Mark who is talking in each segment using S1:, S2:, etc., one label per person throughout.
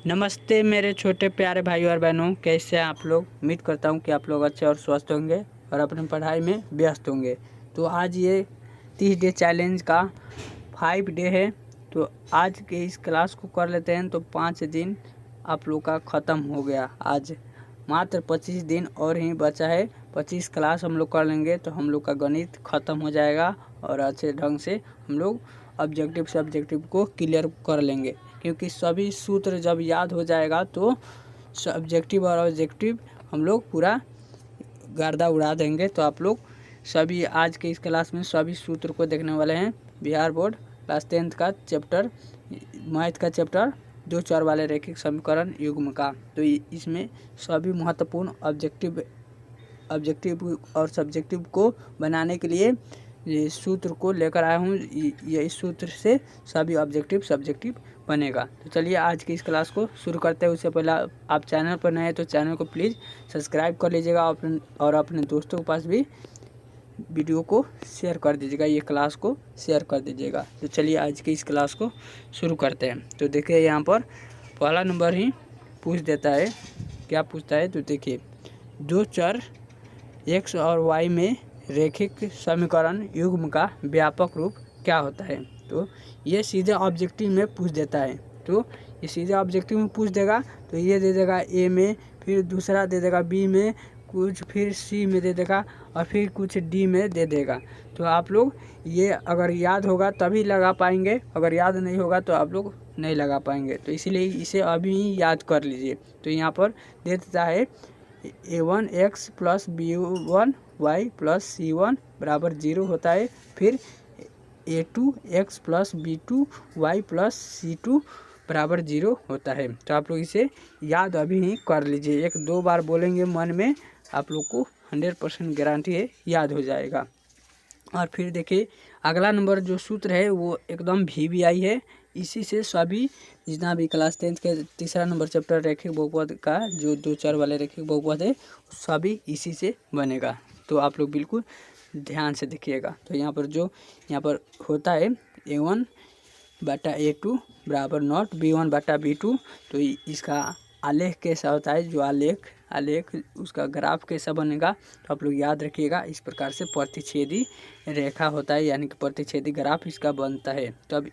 S1: नमस्ते मेरे छोटे प्यारे भाई और बहनों, कैसे हैं आप लोग। उम्मीद करता हूं कि आप लोग अच्छे और स्वस्थ होंगे और अपनी पढ़ाई में व्यस्त होंगे। तो आज ये 30 डे चैलेंज का 5 डे है। तो आज के इस क्लास को कर लेते हैं तो 5 दिन आप लोग का ख़त्म हो गया। आज मात्र 25 दिन और ही बचा है। 25 क्लास हम लोग कर लेंगे तो हम लोग का गणित ख़त्म हो जाएगा और अच्छे ढंग से हम लोग ऑब्जेक्टिव सब्जेक्टिव को क्लियर कर लेंगे, क्योंकि सभी सूत्र जब याद हो जाएगा तो सब्जेक्टिव और ऑब्जेक्टिव हम लोग पूरा गर्दा उड़ा देंगे। तो आप लोग सभी आज के इस क्लास में सभी सूत्र को देखने वाले हैं। बिहार बोर्ड क्लास 10th का चैप्टर मैथ का चैप्टर 2 चर वाले रैखिक समीकरण युग्म का। तो इसमें सभी महत्वपूर्ण ऑब्जेक्टिव और सब्जेक्टिव को बनाने के लिए ये सूत्र को लेकर आया हूँ। ये इस सूत्र से सभी ऑब्जेक्टिव सब्जेक्टिव बनेगा। तो चलिए आज की इस क्लास को शुरू करते हैं। उससे पहले आप चैनल पर नए हैं तो चैनल को प्लीज़ सब्सक्राइब कर लीजिएगा और अपने दोस्तों के पास भी वीडियो को शेयर कर दीजिएगा, ये क्लास को शेयर कर दीजिएगा। तो चलिए आज की इस क्लास को शुरू करते हैं। तो देखिए यहाँ पर पहला नंबर ही पूछ देता है। क्या पूछता है तो देखिए, दो चर x और y में रैखिक समीकरण युग्म का व्यापक रूप क्या होता है। तो ये सीधे ऑब्जेक्टिव में पूछ देता है। तो ये सीधे ऑब्जेक्टिव में पूछ देगा तो ये दे देगा ए में, फिर दूसरा दे देगा बी में कुछ, फिर सी में दे देगा और फिर कुछ डी में दे देगा। तो आप लोग ये अगर याद होगा तभी लगा पाएंगे, अगर याद नहीं होगा तो आप लोग नहीं लगा पाएंगे। तो इसीलिए इसे अभी ही याद कर लीजिए। तो यहाँ पर दे देता है a1x plus b1y plus c1 बराबर 0 होता है। फिर a2x plus b2y plus c2 बराबर 0 होता है। तो आप लोग इसे याद अभी ही कर लीजिए। 1-2 बार बोलेंगे मन में, आप लोग को 100% गारंटी है याद हो जाएगा। और फिर देखिए अगला नंबर जो सूत्र है वो एकदम VBI है। इसी से सभी जितना भी क्लास 10th के तीसरा नंबर चैप्टर रैखिक बहुपद का जो 2 चर वाले रैखिक बहुपद है सभी इसी से बनेगा। तो आप लोग बिल्कुल ध्यान से देखिएगा। तो यहाँ पर होता है a1 बटा a2 बराबर नॉट b1 बटा b2। तो इसका आलेख कैसा होता है, जो आलेख उसका ग्राफ कैसा बनेगा तो आप लोग याद रखिएगा। इस प्रकार से प्रतिच्छेदी रेखा होता है, यानी कि प्रतिच्छेदी ग्राफ इसका बनता है। तो अब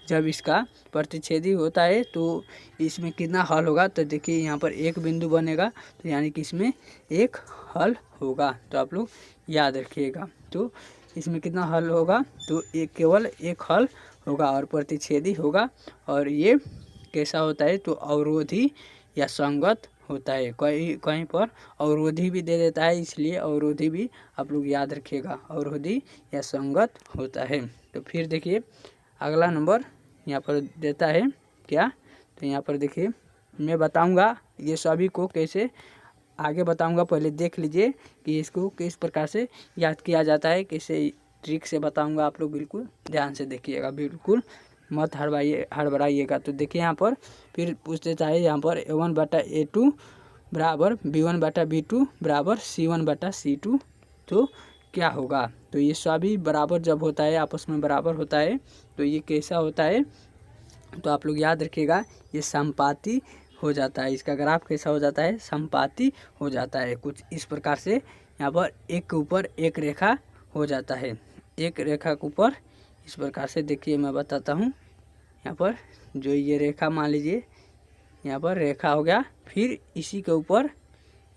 S1: जब इसका प्रतिच्छेदी होता है तो इसमें कितना हल होगा तो देखिए यहाँ पर एक बिंदु बनेगा, तो यानी कि इसमें एक हल होगा। तो आप लोग याद रखिएगा। तो इसमें कितना हल होगा तो केवल एक हल होगा और प्रतिच्छेदी होगा। और ये कैसा होता है तो अवरोधी या संगत होता है। कहीं पर अवरोधी भी दे देता है, इसलिए अवरोधी भी आप लोग याद रखिएगा, अवरोधी या संगत होता है। तो फिर देखिए अगला नंबर यहाँ पर देता है क्या, तो यहाँ पर देखिए मैं बताऊंगा ये सभी को कैसे आगे बताऊंगा। पहले देख लीजिए कि इसको किस प्रकार से याद किया जाता है, कैसे ट्रिक से बताऊंगा। आप लोग बिल्कुल ध्यान से देखिएगा, बिल्कुल मत हड़बड़ाइएगा। तो देखिए यहाँ पर फिर पूछ देता है यहाँ पर a1 बटा a2 बराबर b1 बटा b2 बराबर c1 बटा c2 तो क्या होगा। तो ये सभी बराबर जब होता है, आपस में बराबर होता है तो ये कैसा होता है तो आप लोग याद रखिएगा, ये संपाती हो जाता है। इसका ग्राफ कैसा हो जाता है, संपाती हो जाता है। कुछ इस प्रकार से यहाँ पर एक के ऊपर एक रेखा हो जाता है। एक रेखा के ऊपर इस प्रकार से देखिए मैं बताता हूँ। यहाँ पर जो ये रेखा मान लीजिए यहाँ पर रेखा हो गया, फिर इसी के ऊपर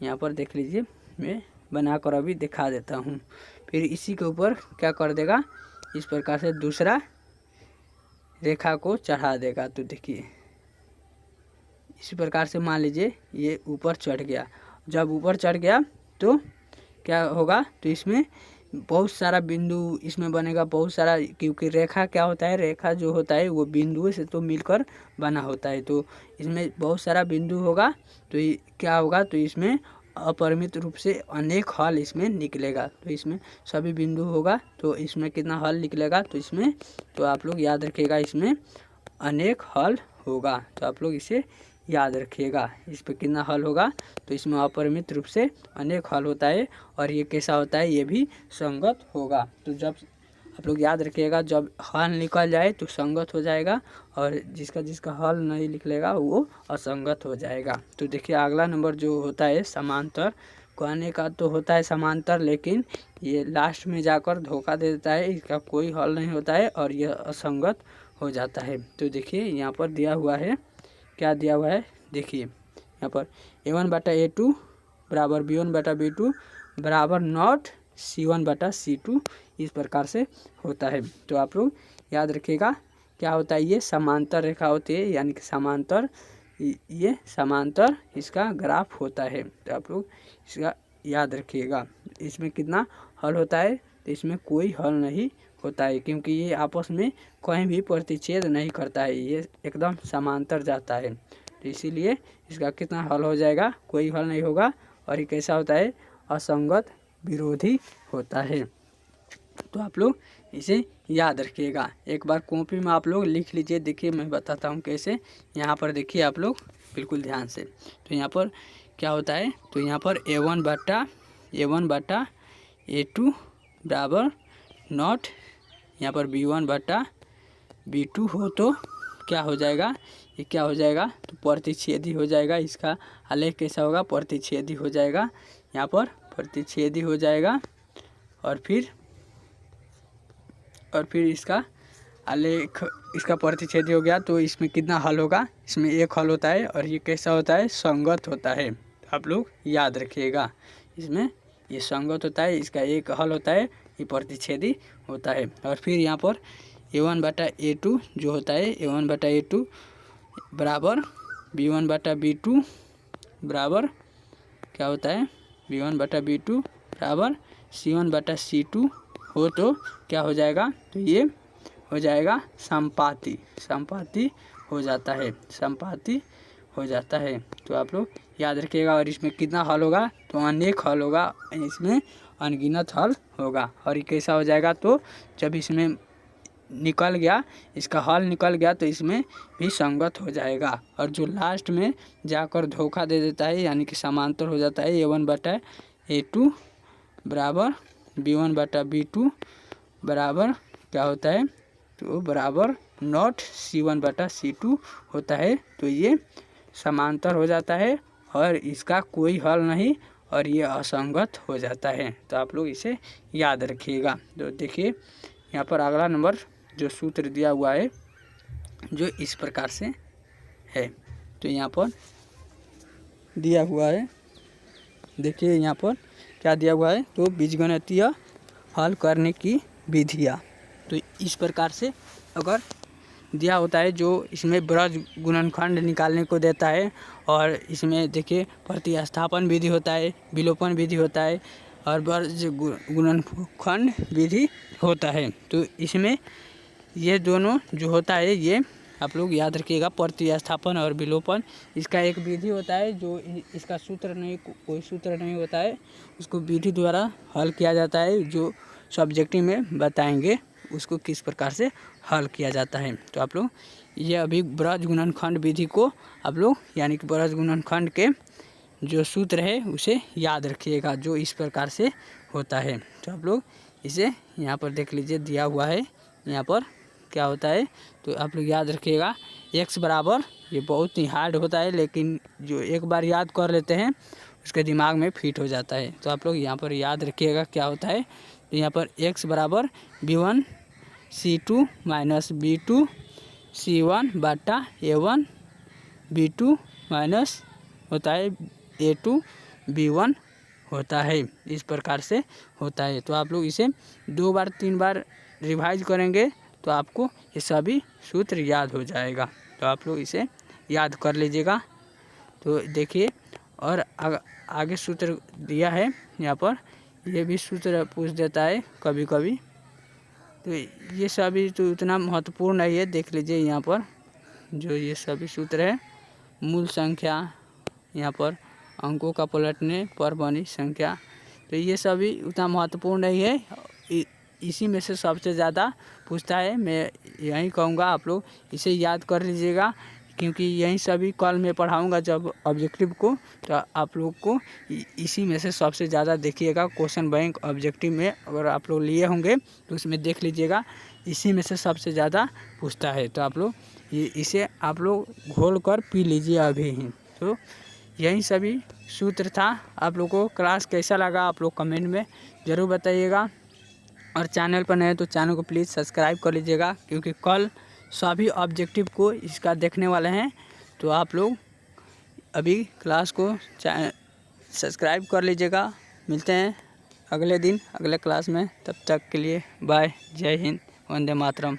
S1: यहाँ पर देख लीजिए मैं बनाकर अभी दिखा देता हूँ। फिर इसी के ऊपर क्या कर देगा, इस प्रकार से दूसरा रेखा को चढ़ा देगा। तो देखिए इस प्रकार से मान लीजिए ये ऊपर चढ़ गया। जब ऊपर चढ़ गया तो क्या होगा तो इसमें बहुत सारा बिंदु इसमें बनेगा, बहुत सारा, क्योंकि रेखा क्या होता है, रेखा जो होता है वो बिंदुओं से तो मिलकर बना होता है। तो इसमें बहुत सारा बिंदु होगा तो ये क्या होगा तो इसमें अपरिमित रूप से अनेक हल इसमें निकलेगा। तो इसमें सभी बिंदु होगा तो इसमें कितना हल निकलेगा तो इसमें तो आप लोग याद रखिएगा इसमें अनेक हल होगा। तो आप लोग इसे याद रखिएगा, इस पर कितना हल होगा तो इसमें अपरिमित रूप से अनेक हल होता है। और ये कैसा होता है, ये भी संगत होगा। तो जब आप लोग याद रखिएगा, जब हल निकल जाए तो संगत हो जाएगा और जिसका जिसका हल नहीं निकलेगा वो असंगत हो जाएगा। तो देखिए अगला नंबर जो होता है समांतर, कहने का तो होता है समांतर, लेकिन ये लास्ट में जाकर धोखा दे देता है, इसका कोई हल नहीं होता है और यह असंगत हो जाता है। तो देखिए यहाँ पर दिया हुआ है, क्या दिया हुआ है, देखिए यहाँ पर A1/A2 बराबर B1/B2 बराबर नॉट C1/C2 इस प्रकार से होता है। तो आप लोग याद रखिएगा क्या होता है, ये समांतर रेखा होती है, यानी कि समांतर, ये समांतर इसका ग्राफ होता है। तो आप लोग इसका याद रखिएगा। इसमें कितना हल होता है, तो इसमें कोई हल नहीं होता है, क्योंकि ये आपस में कहीं भी प्रतिच्छेद नहीं करता है, ये एकदम समांतर जाता है। तो इसीलिए इसका कितना हल हो जाएगा, कोई हल नहीं होगा और ये कैसा होता है, असंगत विरोधी होता है। तो आप लोग इसे याद रखिएगा, एक बार कॉपी में आप लोग लिख लीजिए। देखिए मैं बताता हूँ कैसे। यहाँ पर देखिए आप लोग बिल्कुल ध्यान से, तो यहाँ पर क्या होता है, तो यहाँ पर A1/A2 बराबर नॉट, यहाँ पर B1/B2 हो तो क्या हो जाएगा, ये क्या हो जाएगा, तो प्रतिच्छेदी हो जाएगा। इसका आलेख कैसा होगा, प्रतिच्छेदी हो जाएगा, यहाँ पर प्रतिच्छेदी हो जाएगा और फिर इसका आलेख, इसका प्रतिच्छेदी हो गया तो इसमें कितना हल होगा, इसमें एक हल होता है और ये कैसा होता है, संगत होता है। आप लोग याद रखिएगा, इसमें ये संगत होता है, इसका एक हल होता है, ये प्रतिच्छेदी होता है। और फिर यहाँ पर A1/A2 जो होता है, A1/A2 बराबर B1/B2 बराबर क्या होता है, B1/B2 बराबर C1/C2 हो तो क्या हो जाएगा, तो ये हो जाएगा संपाती हो जाता है, संपाती हो जाता है। तो आप लोग याद रखिएगा। और इसमें कितना हल होगा, तो अनेक हल होगा, इसमें अनगिनत हल होगा। और ये कैसा हो जाएगा, तो जब इसमें निकल गया, इसका हल निकल गया तो इसमें भी संगत हो जाएगा। और जो लास्ट में जाकर धोखा दे देता है, यानी कि समांतर हो जाता है, A1/A2 बराबर B1/B2 बराबर क्या होता है, तो बराबर नॉट C1/C2 होता है। तो ये समांतर हो जाता है और इसका कोई हल नहीं और ये असंगत हो जाता है। तो आप लोग इसे याद रखिएगा। तो देखिए यहाँ पर अगला नंबर जो सूत्र दिया हुआ है जो इस प्रकार से है, तो यहाँ पर दिया हुआ है, देखिए यहाँ पर क्या दिया हुआ है, तो बीजगणितीय हल करने की विधियाँ। तो इस प्रकार से अगर दिया होता है, जो इसमें ब्रज गुणनखंड निकालने को देता है और इसमें देखिए प्रतिस्थापन विधि होता है, विलोपन विधि होता है और ब्रज गुणनखंड विधि होता है। तो इसमें ये दोनों जो होता है, ये आप लोग याद रखिएगा, प्रतिस्थापन और विलोपन, इसका एक विधि होता है, जो इसका सूत्र नहीं, कोई सूत्र नहीं होता है, उसको विधि द्वारा हल किया जाता है, जो सब्जेक्टिव में बताएंगे उसको किस प्रकार से हल किया जाता है। तो आप लोग ये अभी ब्रज गुणनखंड विधि को आप लोग, यानी कि ब्रज गुणनखंड के जो सूत्र है उसे याद रखिएगा, जो इस प्रकार से होता है। तो आप लोग इसे यहाँ पर देख लीजिए, दिया हुआ है यहाँ पर क्या होता है, तो आप लोग याद रखिएगा x बराबर, ये बहुत ही हार्ड होता है, लेकिन जो एक बार याद कर लेते हैं उसके दिमाग में फिट हो जाता है। तो आप लोग यहाँ पर याद रखिएगा क्या होता है, तो यहाँ पर x बराबर B1C2 minus B2 C1/A1 B2 minus होता है A2 B1 होता है, इस प्रकार से होता है। तो आप लोग इसे 2 बार 3 बार रिवाइज करेंगे तो आपको ये सभी सूत्र याद हो जाएगा। तो आप लोग इसे याद कर लीजिएगा। तो देखिए, और आगे सूत्र दिया है यहाँ पर, ये भी सूत्र पूछ देता है कभी कभी, तो ये सभी तो उतना महत्वपूर्ण नहीं है, देख लीजिए यहाँ पर जो ये सभी सूत्र है, मूल संख्या, यहाँ पर अंकों का पलटने पर बनी संख्या, तो ये सभी उतना महत्वपूर्ण नहीं है, इसी में से सबसे ज़्यादा पूछता है। मैं यही कहूँगा आप लोग इसे याद कर लीजिएगा, क्योंकि यही सभी कल मैं पढ़ाऊँगा जब ऑब्जेक्टिव को, तो आप लोग को इसी में से सबसे ज़्यादा देखिएगा क्वेश्चन बैंक ऑब्जेक्टिव में अगर आप लोग लिए होंगे तो उसमें देख लीजिएगा, इसी में से सबसे ज़्यादा पूछता है। तो आप लोग इसे आप लोग घोल कर पी लीजिए अभी ही। तो यही सभी सूत्र था। आप लोग को क्लास कैसा लगा आप लोग कमेंट में ज़रूर बताइएगा, और चैनल पर नए तो चैनल को प्लीज़ सब्सक्राइब कर लीजिएगा, क्योंकि कल सभी ऑब्जेक्टिव को इसका देखने वाले हैं। तो आप लोग अभी क्लास को सब्सक्राइब कर लीजिएगा। मिलते हैं अगले दिन अगले क्लास में, तब तक के लिए बाय, जय हिंद, वंदे मातरम।